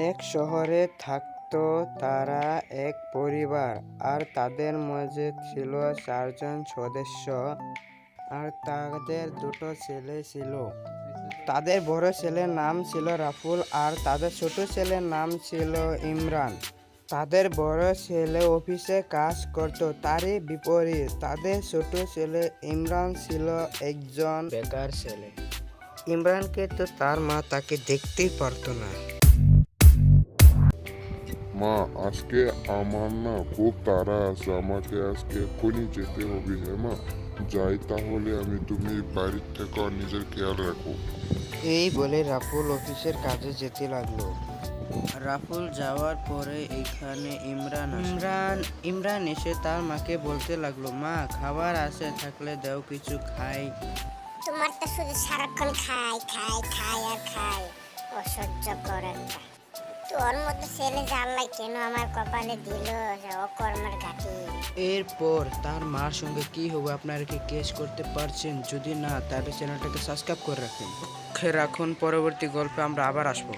এক শহরে থাকতো তারা এক পরিবার, আর তাদের মাঝে ছিল 4 জন সদস্য, আর তাদের দুটো ছেলে ছিল। তাদের বড় ছেলের নাম ছিল রাফুল, আর তাদের ছোট ছেলের নাম ছিল ইমরান। তাদের বড় ছেলে অফিসে কাজ করত, তারই বিপরীত তাদের ছোট ছেলে ইমরান ছিল একজন বেকার ছেলে। ইমরানকে তো তার মা তাকে দেখতেই পারতো না। মা, আজকে আমার না খুব তাড়া আছে, আমাকে আজকে এক্ষুনি যেতে হবে। হ্যাঁ মা, যাই তাহলে আমি। তুমি বাড়ির থেকে নিজের খেয়াল রাখো। এই বলে রাফুল অফিসের কাজে যেতে লাগলো। রাফুল যাওয়ার পরে এখানে ইমরান এসে তার মাকে বলতে লাগলো, মা, খাবার আছে থাকলে দাও, কিছু খাই। তোমার তো শুধু সারাক্ষণ খাই খাই খাই আর খাই, অসহ্য কর একটা। তোর মতো ছেলে জানলাই কেন আমার কপালে দিল, অকর্মের ঘাটি। এরপর তার মার সঙ্গে কি হবে আপনারা কি গেস করতে পারছেন? যদি না, তাহলে চ্যানেলটাকে সাবস্ক্রাইব করে রাখুন। পরবর্তী গল্পে আমরা আবার আসবো।